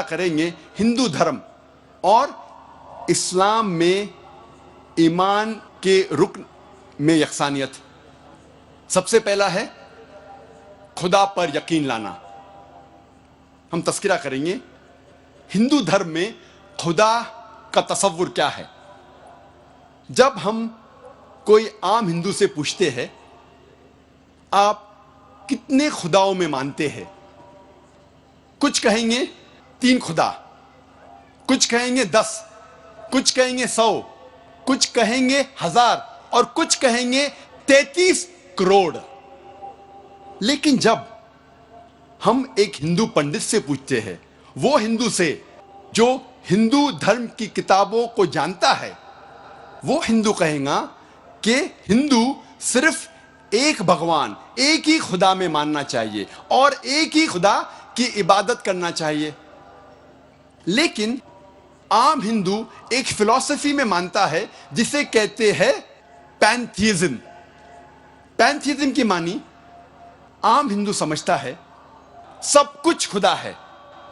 करेंगे हिंदू धर्म और इस्लाम में ईमान के रुकन में यकसानियत। सबसे पहला है खुदा पर यकीन लाना। हम तस्करा करेंगे हिंदू धर्म में खुदा का तसव्वुर क्या है। जब हम कोई आम हिंदू से पूछते हैं आप कितने खुदाओं में मानते हैं, कुछ कहेंगे 3 खुदा, कुछ कहेंगे 10, कुछ कहेंगे 100, कुछ कहेंगे 1000 और कुछ कहेंगे 33 करोड़। लेकिन जब हम एक हिंदू पंडित से पूछते हैं, वो हिंदू से जो हिंदू धर्म की किताबों को जानता है, वो हिंदू कहेगा कि हिंदू सिर्फ एक भगवान, एक ही खुदा में मानना चाहिए और एक ही खुदा की इबादत करना चाहिए। लेकिन आम हिंदू एक फिलॉसफी में मानता है जिसे कहते हैं पैंथीइज्म। पैंथीइज्म की मानी आम हिंदू समझता है सब कुछ खुदा है।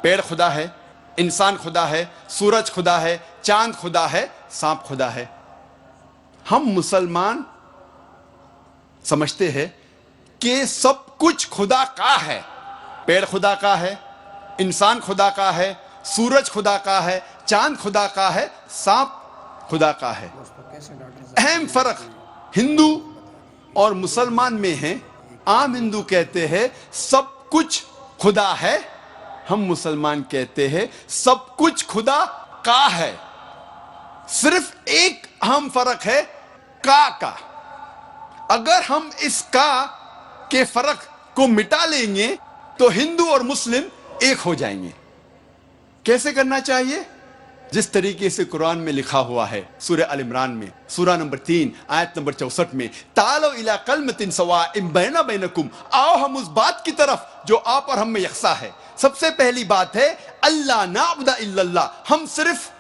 पेड़ खुदा है, इंसान खुदा है, सूरज खुदा है, चांद खुदा है, सांप खुदा है। हम मुसलमान समझते हैं कि सब कुछ खुदा का है। पेड़ खुदा का है, इंसान खुदा का है, सूरज खुदा का है, चांद खुदा का है, सांप खुदा का है। अहम फर्क हिंदू और मुसलमान में है। आम हिंदू कहते हैं सब कुछ खुदा है, हम मुसलमान कहते हैं सब कुछ खुदा का है। सिर्फ एक अहम फर्क है का। अगर हम इस का के फर्क को मिटा लेंगे तो हिंदू और मुस्लिम एक हो जाएंगे। कैसे करना चाहिए? जिस तरीके से कुरान में लिखा हुआ है सूरह अल इमरान में सूरा नंबर 3 आयत नंबर 64 में, तालो इला कलमतिन सवाइम बैना बैनकुम, आओ हम उस बात की तरफ जो आप और हम में यकसा है। सबसे पहली बात है अल्लाह नाबुदा इल्लल्लाह, हम सिर्फ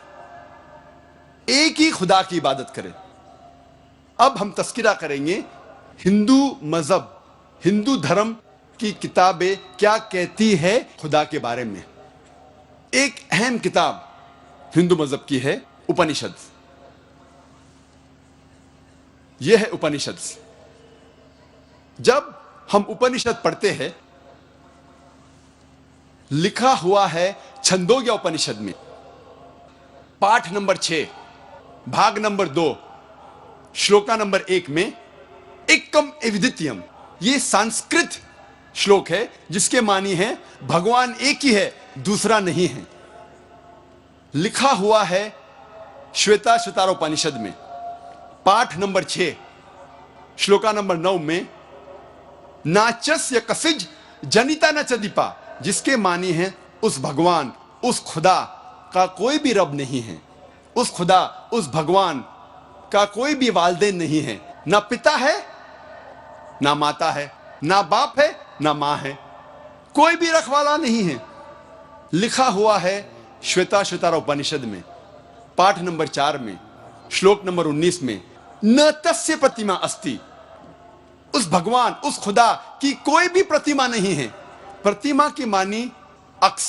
एक ही खुदा की इबादत करें। अब हम तस्किरा करेंगे हिंदू मजहब, हिंदू धर्म की किताबें क्या कहती है खुदा के बारे में। एक अहम किताब हिंदू मजहब की है उपनिषद। यह है उपनिषद। जब हम उपनिषद पढ़ते हैं, लिखा हुआ है छंदोग्य उपनिषद में पाठ नंबर 6 भाग नंबर 2 श्लोका नंबर 1 में एकम एविदित्यम, ये संस्कृत श्लोक है जिसके मानी है भगवान एक ही है, दूसरा नहीं है। लिखा हुआ है श्वेता श्वेतारोपनिषद में पाठ नंबर 6 श्लोका नंबर 9 में नाचस्य कसिज जनिता न चदीपा, जिसके मानी है उस भगवान, उस खुदा का कोई भी रब नहीं है। उस खुदा, उस भगवान का कोई भी वालिदैन नहीं है। ना पिता है, ना माता है, ना बाप है, ना मां है, कोई भी रखवाला नहीं है। लिखा हुआ है श्वेता श्वेतारोपनिषद में पाठ नंबर 4 में श्लोक नंबर 19 में न तस्य प्रतिमा अस्ति, उस भगवान, उस खुदा की कोई भी प्रतिमा नहीं है। प्रतिमा की मानी अक्स,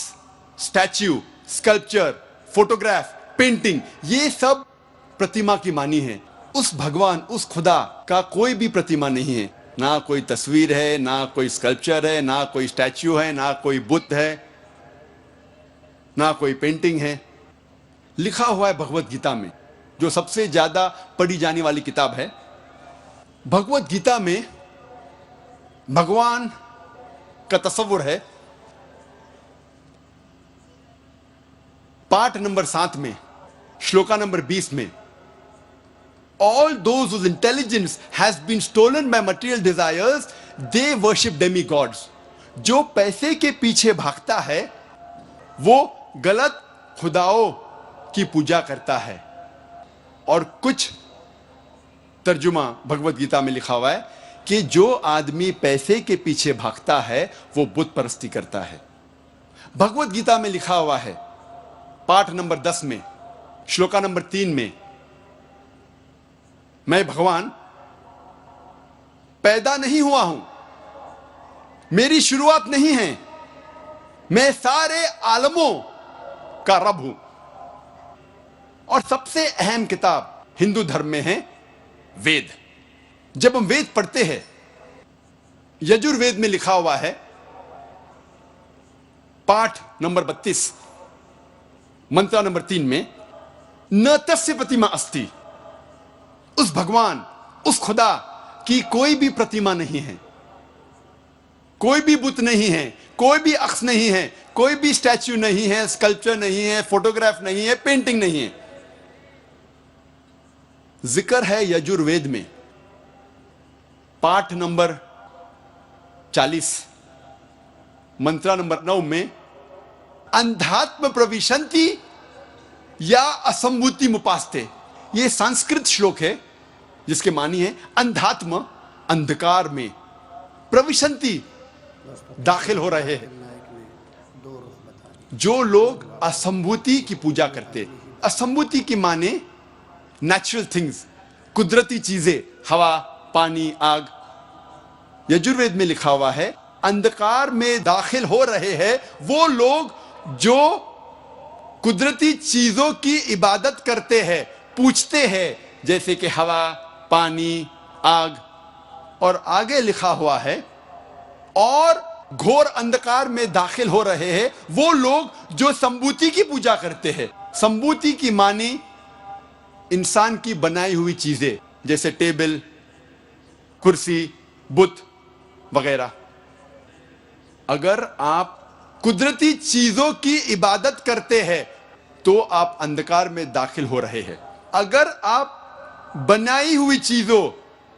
स्टैच्यू, स्कल्पचर, फोटोग्राफ, पेंटिंग, ये सब प्रतिमा की मानी है। उस भगवान, उस खुदा का कोई भी प्रतिमा नहीं है। ना कोई तस्वीर है, ना कोई स्कल्पचर है, ना कोई स्टैच्यू है, ना कोई बुद्ध है, ना कोई पेंटिंग है। लिखा हुआ है भगवत गीता में, जो सबसे ज्यादा पढ़ी जाने वाली किताब है। भगवत गीता में भगवान का तस्वुर है पाठ नंबर 7 में श्लोका नंबर 20 में, all those whose intelligence has been stolen by material desires, they worship demigods. जो पैसे के पीछे भागता है वो गलत खुदाओं की पूजा करता है। और कुछ तर्जुमा भगवत गीता में लिखा हुआ है कि जो आदमी पैसे के पीछे भागता है वो बुत परस्ती करता है। भगवत गीता में लिखा हुआ है पाठ नंबर 10 में श्लोका नंबर 3 में, मैं भगवान पैदा नहीं हुआ हूं, मेरी शुरुआत नहीं है, मैं सारे आलमों का रब हूं। और सबसे अहम किताब हिंदू धर्म में है वेद। जब हम वेद पढ़ते हैं, यजुर्वेद में लिखा हुआ है, पाठ नंबर 32 मंत्र नंबर 3 में, न तस्य प्रतिमा अस्ति, उस भगवान, उस खुदा की कोई भी प्रतिमा नहीं है, कोई भी बुत नहीं है, कोई भी अक्स नहीं है, कोई भी स्टैच्यू नहीं है, स्कल्पचर नहीं है, फोटोग्राफ नहीं है, पेंटिंग नहीं है। जिक्र है यजुर्वेद में पाठ नंबर 40 मंत्र नंबर 9 में, अंधात्म प्रविशंति या असंभूति मुपास्ते। यह संस्कृत श्लोक है जिसके मानी है अंधात्म, अंधकार में, प्रविशंति दाखिल हो रहे हैं। जो लोग असंभूति की पूजा करते, असंभूति की माने नेचुरल थिंग्स, कुदरती चीजें, हवा, पानी, आग। यजुर्वेद में लिखा हुआ है अंधकार में दाखिल हो रहे हैं वो लोग जो कुदरती चीजों की इबादत करते हैं, पूछते हैं, जैसे कि हवा, पानी, आग। और आगे लिखा हुआ है और घोर अंधकार में दाखिल हो रहे हैं वो लोग जो संभूति की पूजा करते हैं। संभूति की मानी इंसान की बनाई हुई चीजें, जैसे टेबल, कुर्सी, बुत वगैरह। अगर आप कुदरती चीजों की इबादत करते हैं तो आप अंधकार में दाखिल हो रहे हैं। अगर आप बनाई हुई चीजों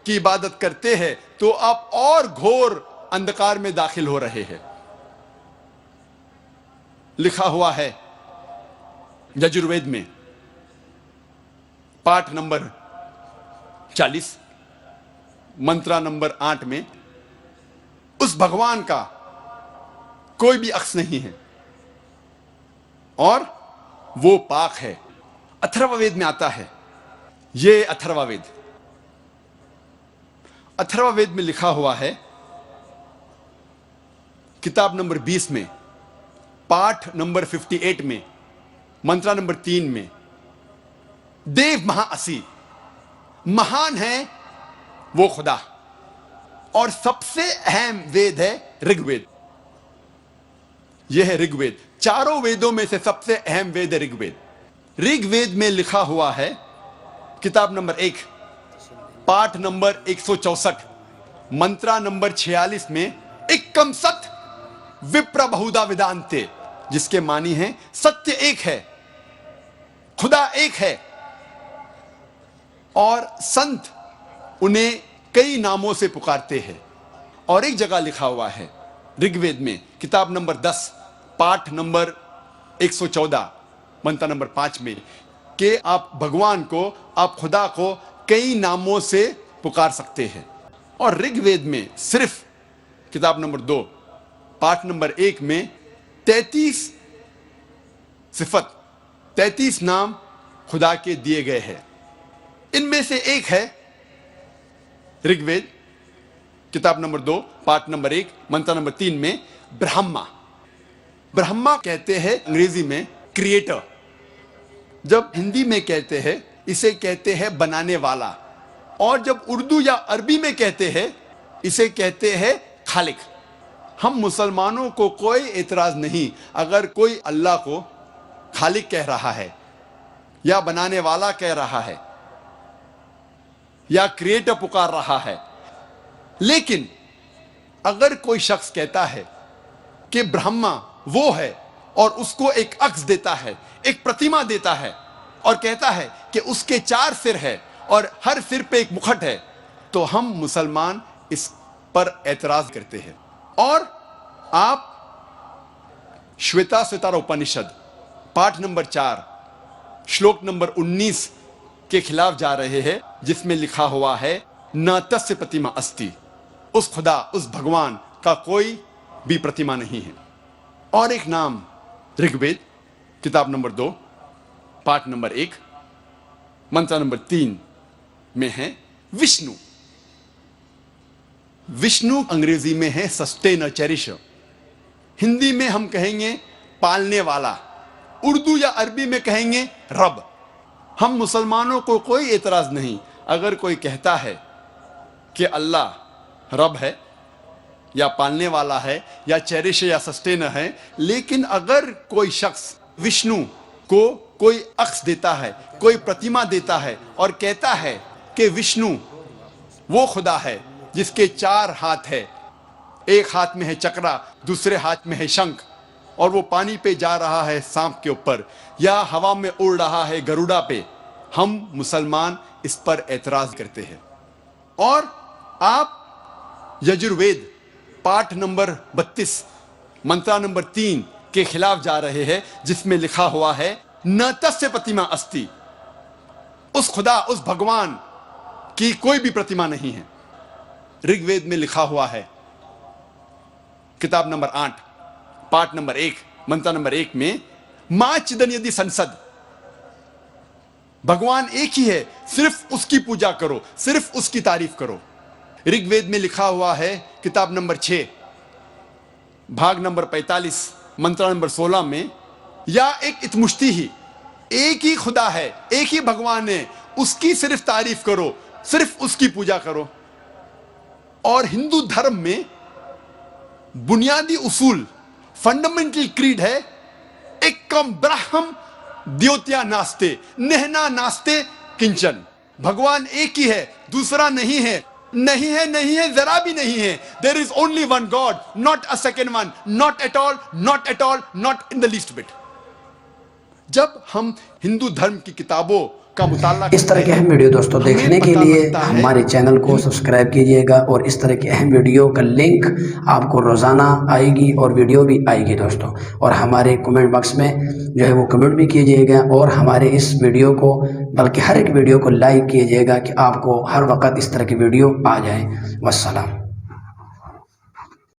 की इबादत करते हैं तो आप और घोर अंधकार में दाखिल हो रहे हैं। लिखा हुआ है यजुर्वेद में पाठ नंबर 40 मंत्र नंबर 8 में, उस भगवान का कोई भी अक्स नहीं है और वो पाक है। अथर्ववेद में आता है, ये अथर्ववेद, अथर्ववेद में लिखा हुआ है किताब नंबर 20 में, पाठ नंबर 58 में, मंत्र नंबर 3 में, देव महाअसी, महान है वो खुदा। और सबसे अहम वेद है ऋग्वेद। यह है ऋग्वेद। चारों वेदों में से सबसे अहम वेद है ऋग्वेद। ऋग्वेद में लिखा हुआ है किताब नंबर 1 पाठ नंबर 164 मंत्र नंबर 46 में, एकम सत विप्र बहुधा वेदांते, जिसके मानी है सत्य एक है, खुदा एक है और संत उन्हें कई नामों से पुकारते हैं। और एक जगह लिखा हुआ है ऋग्वेद में किताब नंबर 10 पाठ नंबर 114 मंत्र नंबर 5 में कि आप भगवान को, आप खुदा को कई नामों से पुकार सकते हैं। और ऋग्वेद में सिर्फ किताब नंबर 2 पाठ नंबर 1 में 33 सिफत, 33 नाम खुदा के दिए गए हैं। इनमें से एक है ऋग्वेद किताब नंबर 2 पाठ नंबर 1 मंत्र नंबर 3 में ब्रह्मा। ब्रह्मा कहते हैं अंग्रेजी में क्रिएटर। जब हिंदी में कहते हैं इसे कहते हैं बनाने वाला, और जब उर्दू या अरबी में कहते हैं इसे कहते हैं खालिक। हम मुसलमानों को कोई एतराज नहीं अगर कोई अल्लाह को खालिक कह रहा है या बनाने वाला कह रहा है या क्रिएटर पुकार रहा है। लेकिन अगर कोई शख्स कहता है कि ब्रह्मा वो है और उसको एक अक्स देता है, एक प्रतिमा देता है और कहता है कि उसके 4 सिर है और हर सिर पे एक मुखट है, तो हम मुसलमान इस पर एतराज करते हैं। और आप श्वेता स्वतार उपनिषद पाठ नंबर 4 श्लोक नंबर 19 के खिलाफ जा रहे हैं, जिसमें लिखा हुआ है न तस्य प्रतिमा अस्ति, उस खुदा, उस भगवान का कोई भी प्रतिमा नहीं है। और एक नाम ऋग्वेद किताब नंबर 2 पाठ नंबर 1 मंत्र नंबर 3 में है विष्णु। विष्णु अंग्रेजी में है सस्टेनर, चेरिशर। हिंदी में हम कहेंगे पालने वाला, उर्दू या अरबी में कहेंगे रब। हम मुसलमानों को कोई एतराज नहीं अगर कोई कहता है कि अल्लाह रब है या पालने वाला है या चेरिश या सस्टेनर है, लेकिन अगर कोई शख्स विष्णु को कोई अक्स देता है, कोई प्रतिमा देता है और कहता है कि विष्णु वो खुदा है जिसके 4 हाथ है, एक हाथ में है चक्रा, दूसरे हाथ में है शंख, और वो पानी पे जा रहा है सांप के ऊपर या हवा में उड़ रहा है गरुड़ा पे, हम मुसलमान इस पर एतराज करते हैं। और आप यजुर्वेद पाठ नंबर 32 मंत्रा नंबर 3 के खिलाफ जा रहे हैं, जिसमें लिखा हुआ है न तस्य प्रतिमा अस्ति, उस खुदा उस भगवान की कोई भी प्रतिमा नहीं है। ऋग्वेद में लिखा हुआ है किताब नंबर 8 पाठ नंबर 1 मंत्र नंबर 1 में मां चिदन यदि संसद, भगवान एक ही है, सिर्फ उसकी पूजा करो, सिर्फ उसकी तारीफ करो। ऋग्वेद में लिखा हुआ है किताब नंबर 6 भाग नंबर 45 मंत्र नंबर 16 में या एक इतमुश्ती ही, एक ही खुदा है, एक ही भगवान है, उसकी सिर्फ तारीफ करो, सिर्फ उसकी पूजा करो। और हिंदू धर्म में बुनियादी उसूल फंडामेंटल क्रीड है एकम ब्रह्म द्योत्या नास्ते नेहना नास्ते किंचन, भगवान एक ही है, दूसरा नहीं है, नहीं है, नहीं है, जरा भी नहीं है। There is only one god, not a second one, not at all, not at all, not in the least bit. जब हम हिंदू धर्म की किताबों का मुताला इस तरह के अहम वीडियो दोस्तों देखने के लिए हमारे चैनल को सब्सक्राइब कीजिएगा, और इस तरह के अहम वीडियो का लिंक आपको रोज़ाना आएगी और वीडियो भी आएगी दोस्तों। और हमारे कमेंट बॉक्स में जो है वो कमेंट भी कीजिएगा, और हमारे इस वीडियो को बल्कि हर एक वीडियो को लाइक कीजिएगा कि आपको हर वक्त इस तरह की वीडियो आ जाए। वस्सलाम।